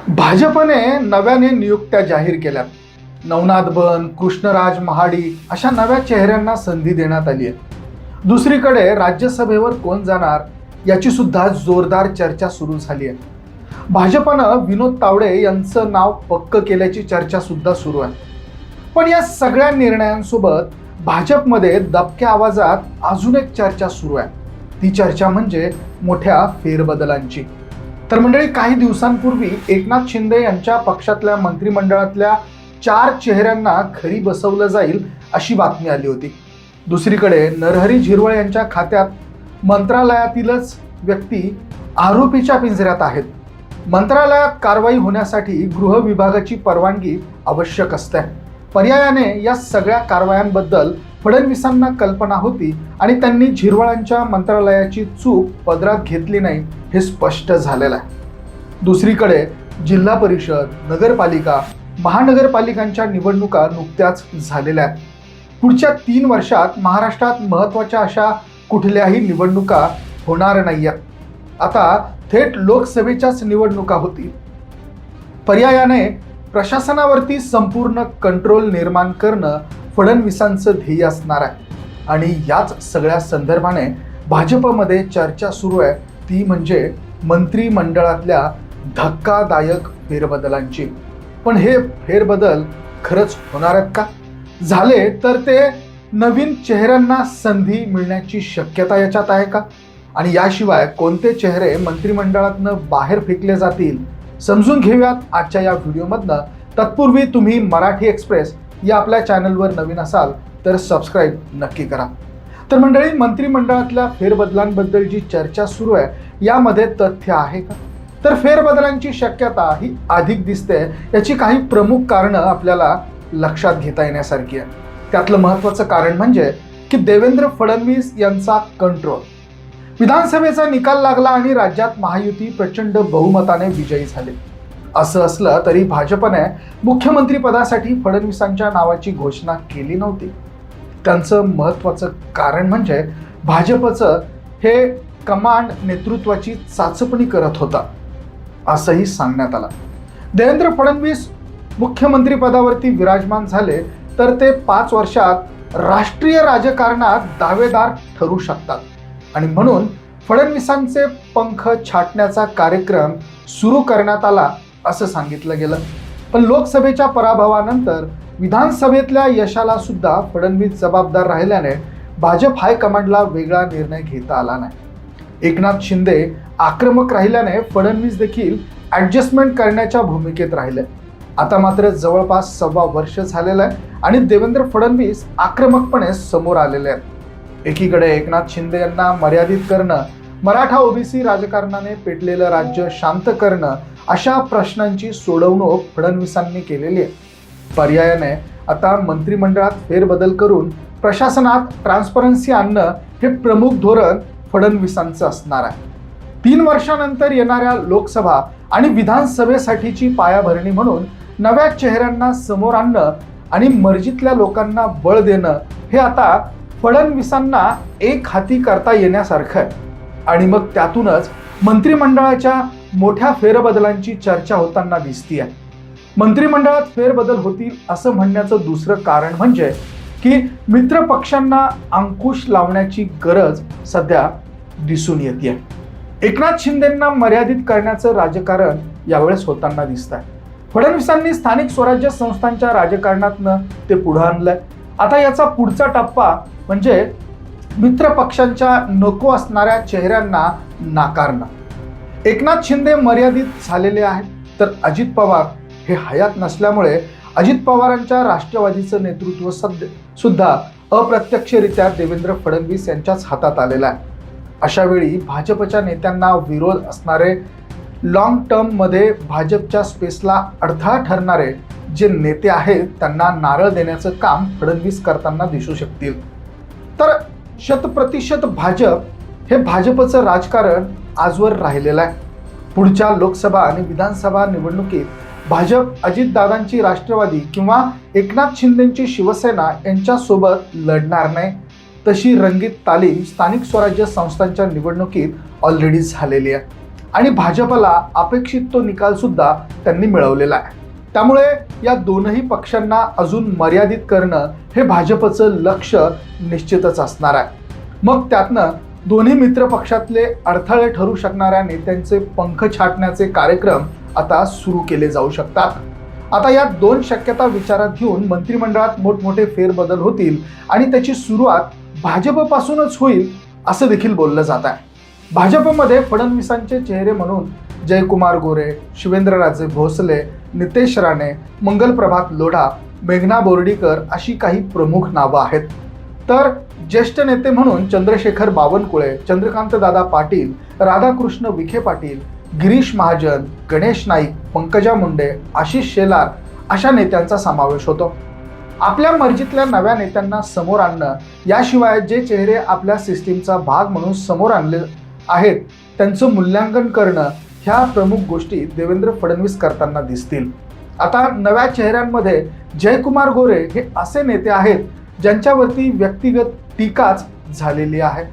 भाजपने नव्याने नियुक्त्या जाहीर केल्यात. नवनाथ बन, कृष्णराज महाडी अशा नव्या चेहऱ्यांना संधी देण्यात आली आहे. दुसरीकडे राज्यसभेवर कोण जाणार याची सुद्धा जोरदार चर्चा सुरू झाली आहे. भाजपनं विनोद तावडे यांचं नाव पक्क केल्याची चर्चा सुद्धा सुरू आहे. पण या सगळ्या निर्णयांसोबत भाजपमध्ये दबक्या आवाजात अजून एक चर्चा सुरू आहे. ती चर्चा म्हणजे मोठ्या फेरबदलांची. तर मंडळी, काही दिवसांपूर्वी एकनाथ शिंदे यांच्या पक्षातल्या मंत्रिमंडळातल्या 4 चेहऱ्यांना घरी बसवलं जाईल अशी बातमी आली होती. दुसरीकडे नरहरी झिरवळ यांच्या खात्यात मंत्रालयातीलच व्यक्ती आरोपीच्या पिंजऱ्यात आहेत. मंत्रालयात कारवाई होण्यासाठी गृह विभागाची परवानगी आवश्यक असते. पर्यायाने या सगळ्या कारवायांबद्दल फडणवीसांना कल्पना होती आणि त्यांनी झिरवळांच्या मंत्रालयाची चूक पदरात घेतली नाही हे स्पष्ट झालेलं आहे. दुसरीकडे जिल्हा परिषद, नगरपालिका, महानगरपालिकांच्या निवडणुका नुकत्याच झालेल्या आहेत. पुढच्या 3 वर्षात महाराष्ट्रात महत्त्वाच्या अशा कुठल्याही निवडणुका होणार नाहीयेत. आता थेट लोकसभेच्याच निवडणुका होतील. पर्यायाने प्रशासनावरती संपूर्ण कंट्रोल निर्माण करणं फडणवीसांचं ध्येय असणार आहे. आणि याच सगळ्या संदर्भाने भाजपमध्ये चर्चा सुरू आहे, ती म्हणजे मंत्रिमंडळातल्या धक्कादायक फेरबदलांची. पण हे फेरबदल खरंच होणार आहेत का? झाले तर ते नवीन चेहऱ्यांना संधी मिळण्याची शक्यता याच्यात आहे का? आणि याशिवाय कोणते चेहरे मंत्रिमंडळातनं बाहेर फेकले जातील समजून घेऊयात आजच्या या व्हिडिओमधनं. तत्पूर्वी तुम्ही मराठी एक्सप्रेस या आपल्या चॅनलवर नवीन असाल तर सबस्क्राईब नक्की करा. तर मंडळी, मंत्रिमंडळातल्या फेरबदलांबद्दल जी चर्चा सुरू आहे यामध्ये तथ्य आहे का? तर फेरबदलांची शक्यता ही अधिक दिसते. याची काही प्रमुख कारणं आपल्याला लक्षात घेता येण्यासारखी आहे. त्यातलं महत्त्वाचं कारण म्हणजे की देवेंद्र फडणवीस यांचा कंट्रोल. विधानसभेचा निकाल लागला आणि राज्यात महायुती प्रचंड बहुमताने विजयी झाले. असं असलं तरी भाजपने मुख्यमंत्री पदासाठी फडणवीसांच्या नावाची घोषणा केली नव्हती. त्यांचं महत्त्वाचं कारण म्हणजे भाजपचं हे कमांड नेतृत्वाची चाचपणी करत होता असंही सांगण्यात आलं. देवेंद्र फडणवीस मुख्यमंत्री पदावरती विराजमान झाले तर ते 5 वर्षात राष्ट्रीय राजकारणात दावेदार ठरू शकतात आणि म्हणून फडणवीसांचे पंख छाटण्याचा कार्यक्रम सुरू करण्यात आला असं सांगितलं गेलं. पण लोकसभेच्या पराभवानंतर विधानसभेतल्या यशाला सुद्धा फडणवीस जबाबदार राहिल्याने भाजप हायकमांडला वेगळा निर्णय घेता आला नाही. एकनाथ शिंदे आक्रमक राहिल्याने फडणवीस देखील ॲडजस्टमेंट करण्याच्या भूमिकेत राहिले. आता मात्र जवळपास 1.25 वर्ष झालेलं आहे आणि देवेंद्र फडणवीस आक्रमकपणे समोर आलेले आहेत. एकीकडे एकनाथ शिंदे यांना मर्यादित करणं, मराठा ओबीसी राजकारणाने पेटलेलं राज्य शांत करणं अशा प्रश्नांची सोडवणूक फडणवीसांनी केलेली आहे. पर्यायाने आता मंत्रिमंडळात फेरबदल करून प्रशासनात ट्रान्सपरन्सी आणणं हे प्रमुख धोरण फडणवीसांचं असणार आहे. 3 वर्षानंतर येणाऱ्या लोकसभा आणि विधानसभेसाठीची पायाभरणी म्हणून नव्या चेहऱ्यांना समोर आणणं आणि मर्जीतल्या लोकांना बळ देणं हे आता फडणवीसांना एक हाती करता येण्यासारखं आहे. आणि मग त्यातूनच मंत्रिमंडळाच्या मोठ्या फेरबदलांची चर्चा होताना दिसतीये. मंत्रिमंडळात फेरबदल होतील असं म्हणण्याचं दुसरं कारण म्हणजे की मित्र पक्षांना अंकुश लावण्याची गरज सध्या दिसून येते. एकनाथ शिंदेंना मर्यादित करण्याचं राजकारण यावेळेस होताना दिसत आहे. फडणवीसांनी स्थानिक स्वराज्य संस्थांच्या राजकारणातनं ते पुढे आणलंय. आता याचा पुढचा टप्पा म्हणजे मित्र पक्षांच्या नको असणाऱ्या चेहऱ्यांना नाकारणं. एकनाथ शिंदे मर्यादित झालेले आहेत तर अजित पवार हे हयात नसल्यामुळे अजित पवारांच्या राष्ट्रवादीचं नेतृत्व सुद्धा अप्रत्यक्षरित्या देवेंद्र फडणवीस यांच्याच हातात आलेलं आहे. अशा वेळी भाजपच्या नेत्यांना विरोध असणारे, लॉंग टर्ममध्ये भाजपच्या स्पेसला अडथळा ठरणारे जे नेते आहेत त्यांना नारळ देण्याचं काम फडणवीस करताना दिसू शकतील. तर 100% भाजप हे भाजपचं राजकारण आजवर राहिलेलं आहे. पुढच्या लोकसभा आणि विधानसभा निवडणुकीत भाजप अजितदादांची राष्ट्रवादी किंवा एकनाथ शिंदेंची शिवसेना यांच्यासोबत लढणार नाही. तशी रंगीत तालीम स्थानिक स्वराज्य संस्थांच्या निवडणुकीत ऑलरेडी झालेली आहे. आणि भाजपला अपेक्षित तो निकाल सुद्धा त्यांनी मिळवलेला आहे. त्यामुळे या दोनही पक्षांना अजून मर्यादित करणं हे भाजपचं लक्ष निश्चितच असणार आहे. मग त्यातनं दोन्ही मित्र पक्षातले अडथळे ठरू शकणाऱ्या नेत्यांचे पंख छाटण्याचे कार्यक्रम आता सुरू केले जाऊ शकतात. आता या दोन शक्यता विचारात घेऊन मंत्रिमंडळात मोठमोठे फेरबदल होतील आणि त्याची सुरुवात भाजपपासूनच होईल असं देखील बोललं जात आहे. भाजपमध्ये फडणवीसांचे चेहरे म्हणून जयकुमार गोरे, शिवेंद्रराजे भोसले, नितेश राणे, मंगलप्रभात लोढा, मेघना बोर्डीकर अशी काही प्रमुख नावं आहेत. तर ज्येष्ठ नेते म्हणून चंद्रशेखर बावनकुळे, चंद्रकांतदादा पाटील, राधाकृष्ण विखे पाटील, गिरीश महाजन, गणेश नाईक, पंकजा मुंडे, आशिष शेलार अशा नेत्यांचा समावेश होतो. आपल्या मर्जीतल्या नव्या नेत्यांना समोर आणणं याशिवाय जे चेहरे आपल्या सिस्टीमचा भाग म्हणून समोर आणले आहेत त्यांचं मूल्यांकन करणं ह्या प्रमुख गोष्टी देवेंद्र फडणवीस करताना दिसतील. आता नव्या चेहऱ्यांमध्ये जयकुमार गोरे हे असे नेते आहेत ज्यांच्यावरती व्यक्तिगत टीकाच झालेली आहे.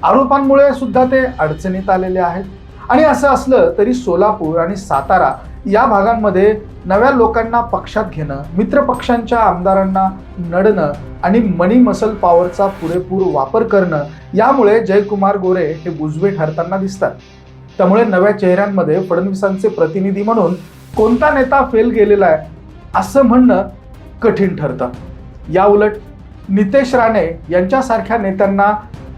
आरोपांमुळे सुद्धा ते अडचणीत आलेले आहेत. आणि असं असलं तरी सोलापूर आणि सातारा या भागांमध्ये नव्या लोकांना पक्षात घेणं, मित्रपक्षांच्या आमदारांना नडणं आणि मनी मसल पॉवरचा पुरेपूर वापर करणं यामुळे जयकुमार गोरे हे बुजवे ठरताना दिसतात. त्यामुळे नव्या चेहऱ्यांमध्ये फडणवीसांचे प्रतिनिधी म्हणून कोणता नेता फेल गेलेला आहे असं म्हणणं कठीण ठरतं. या उलट नितेश राणे यांच्यासारख्या नेत्यांना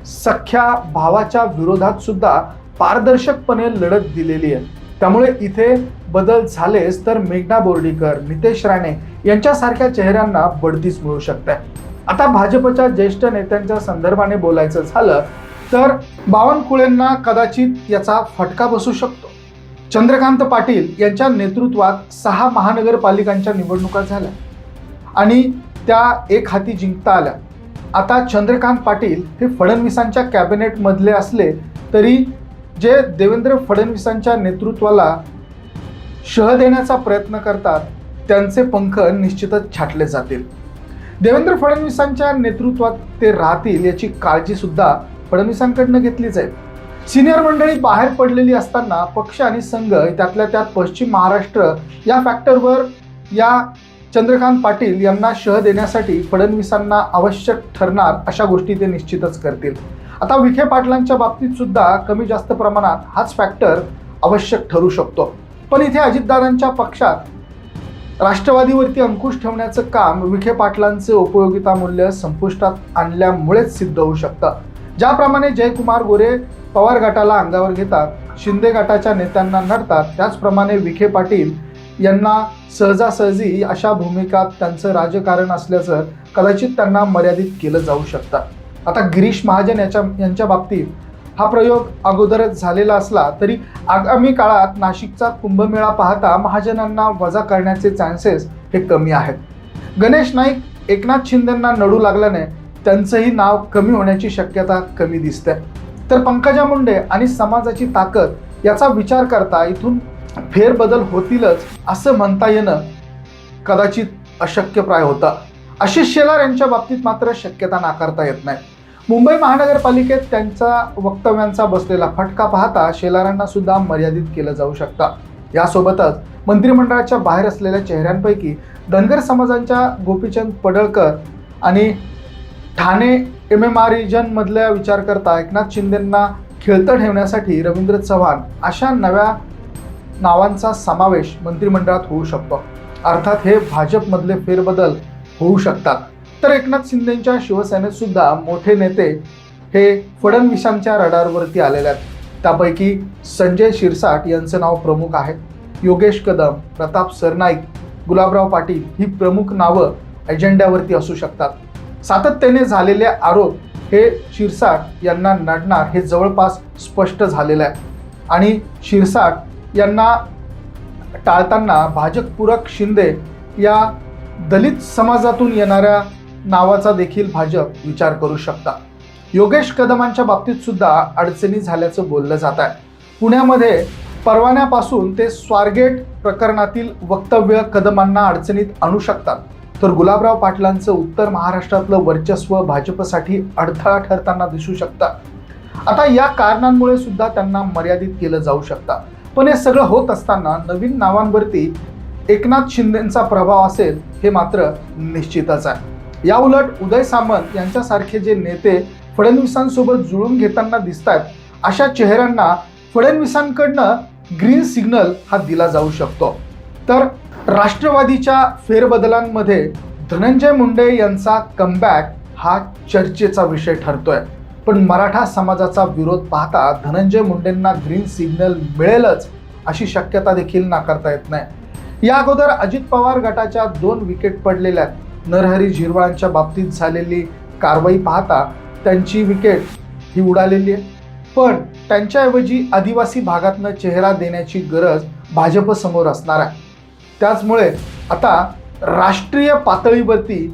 सख्या भावाच्या विरोधात सुद्धा पारदर्शकपणे लढत दिलेली आहे. त्यामुळे इथे बदल झालेच तर मेघना बोर्डीकर, नितेश राणे यांच्यासारख्या चेहऱ्यांना बढतीच मिळू शकते. आता भाजपच्या ज्येष्ठ नेत्यांच्या संदर्भाने बोलायचं झालं तर बावनकुळेंना कदाचित याचा फटका बसू शकतो. चंद्रकांत पाटील यांच्या नेतृत्वात 6 महानगरपालिकांच्या निवडणुका झाल्या आणि त्या एक हाती जिंकता आल्या. आता चंद्रकांत पाटील हे फडणवीसांच्या कॅबिनेटमधले असले तरी जे देवेंद्र फडणवीसांच्या नेतृत्वाला शह देण्याचा प्रयत्न करतात त्यांचे पंख निश्चितच छाटले जातील. देवेंद्र फडणवीसांच्या नेतृत्वात ते राहतील याची काळजी सुद्धा फडणवीसांकडनं घेतली जाईल. सिनियर मंडळी बाहेर पडलेली असताना पक्ष आणि संघ त्यातल्या त्यात पश्चिम महाराष्ट्र या फॅक्टरवर या चंद्रकांत पाटील यांना शह देण्यासाठी फडणवीसांना आवश्यक ठरणार अशा गोष्टी ते निश्चितच करतील. आता विखे पाटलांच्या बाबतीत सुद्धा कमी जास्त प्रमाणात हाच फॅक्टर आवश्यक ठरू शकतो. पण इथे अजितदादांच्या पक्षात राष्ट्रवादीवरती अंकुश ठेवण्याचं काम विखे पाटलांचे उपयोगिता मूल्य संपुष्टात आणल्यामुळेच सिद्ध होऊ शकतं. ज्याप्रमाणे जयकुमार गोरे पवार गटाला अंगावर घेतात, शिंदे गटाच्या नेत्यांना नडतात, त्याचप्रमाणे विखे पाटील यांना सहजासहजी अशा भूमिकात त्यांचं राजकारण असल्याचं कदाचित त्यांना मर्यादित केलं जाऊ शकतं. आता गिरीश महाजन यांच्या बाबतीत हा प्रयोग अगोदरच झालेला असला तरी आगामी काळात नाशिकचा कुंभमेळा पाहता महाजनांना वजा करण्याचे चान्सेस हे कमी आहेत. गणेश नाईक एकनाथ शिंदेंना नडू लागल्याने त्यांचंही नाव कमी होण्याची शक्यता कमी दिसते. तर पंकजा मुंडे आणि समाजाची ताकद याचा विचार करता इथून फेरबदल होतीलच असं म्हणता येणं कदाचित अशक्यप्राय होतं. आशिष शेलार यांच्या बाबतीत मात्र शक्यता नाकारता येत नाही. मुंबई महानगरपालिकेत त्यांच्या वक्तव्यांचा बसलेला फटका पाहता शेलारांना सुद्धा मर्यादित केलं जाऊ शकतं. यासोबतच मंत्रिमंडळाच्या बाहेर असलेल्या चेहऱ्यांपैकी धनगर समाजांच्या गोपीचंद पडळकर आणि ठाणे MMR रिजनमधल्या विचार करता एकनाथ शिंदेंना खेळतं ठेवण्यासाठी रवींद्र चव्हाण अशा नव्या नावांचा समावेश मंत्रिमंडळात होऊ शकतो. अर्थात हे भाजपमधले फेरबदल होऊ शकतात. तर एकनाथ शिंदेंच्या शिवसेनेत सुद्धा मोठे नेते हे फडणवीसांच्या रडारवरती आलेले आहेत. त्यापैकी संजय शिरसाट यांचं नाव प्रमुख आहे. योगेश कदम, प्रताप सरनाईक, गुलाबराव पाटील ही प्रमुख नावं एजेंड्यावरती असू शकतात. सातत्याने झालेले आरोप हे शिरसाट यांना नडणार हे जवळपास स्पष्ट झालेलं आहे. आणि शिरसाट यांना टाळताना भाजपपूरक शिंदे या दलित समाजातून येणाऱ्या नावाचा देखील भाजप विचार करू शकता. योगेश कदमांच्या बाबतीत सुद्धा अडचणी झाल्याचं बोललं जात आहे. पुण्यामध्ये परवान्यापासून ते स्वारगेट प्रकरणातील वक्तव्य कदमांना अडचणीत आणू शकतात. तर गुलाबराव पाटलांचं उत्तर महाराष्ट्रातलं वर्चस्व भाजपसाठी अडथळा ठरताना दिसू शकतं. आता या कारणांमुळे सुद्धा त्यांना मर्यादित केलं जाऊ शकतं. पण हे सगळं होत असताना नवीन नावांवरती एकनाथ शिंदेचा प्रभाव असेल हे मात्र निश्चितच आहे. या उलट उदय सामंत यांच्यासारखे जे नेते फडणवीसांसोबत जुळून घेताना दिसत आहेत, अशा चेहऱ्यांना फडणवीसांकडनं ग्रीन सिग्नल हा दिला जाऊ शकतो. तर राष्ट्रवादीच्या फेरबदलांमध्ये धनंजय मुंडे यांचा कमबॅक हा चर्चेचा विषय ठरतोय. पण मराठा समाजाचा विरोध पाहता धनंजय मुंडेंना ग्रीन सिग्नल मिळेलच अशी शक्यता देखील नाकारता येत नाही. या अगोदर अजित पवार गटाच्या 2 विकेट पडलेल्या आहेत. नरहरी झिरवाळांच्या बाबतीत झालेली कारवाई पाहता त्यांची विकेट ही उडालेली आहे. पण त्यांच्याऐवजी आदिवासी भागातनं चेहरा देण्याची गरज भाजप समोर असणार आहे. त्याचमुळे आता राष्ट्रीय पातळीवरती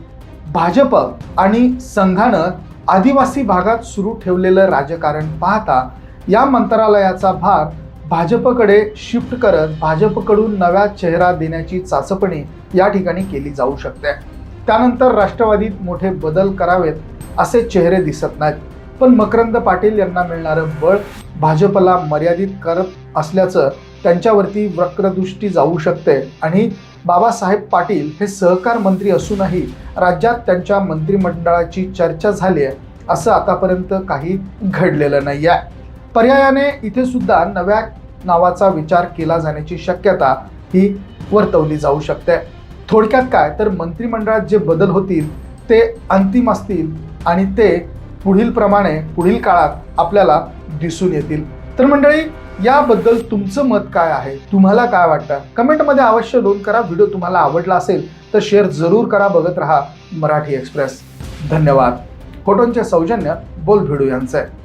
भाजप आणि संघानं आदिवासी भागात सुरू ठेवलेलं राजकारण पाहता या मंत्रालयाचा भार भाजपकडे शिफ्ट करत भाजपकडून नव्या चेहरा देण्याची चाचपणी या ठिकाणी केली जाऊ शकते. त्यानंतर राष्ट्रवादीत मोठे बदल करावेत असे चेहरे दिसत नाहीत. पण मकरंद पाटील यांना मिळणारं बळ भाजपला मर्यादित करत असल्याचं त्यांच्यावरती वक्रदृष्टी जाऊ शकते आणि बाबासाहेब पाटील हे सहकार मंत्री असूनही राज्यात त्यांच्या मंत्रिमंडळाची चर्चा झाली आहे असं आतापर्यंत काही घडलेलं नाही आहे. पर्यायाने इथे सुद्धा नव्या नावाचा विचार केला जाण्याची शक्यता ही वर्तवली जाऊ शकते. थोडक्यात काय तर मंत्रिमंडळात जे बदल होतील ते अंतिम असतील आणि ते पुढील काळात आपल्याला दिसून येतील. तर मंडळी, याबद्दल तुमचं मत काय आहे, तुम्हाला काय वाटतं कमेंटमध्ये अवश्य नोंद करा. व्हिडिओ तुम्हाला आवडला असेल तर शेअर जरूर करा. बघत रहा मराठी एक्सप्रेस. धन्यवाद. फोटोंचे सौजन्य बोल भिडू यांचे.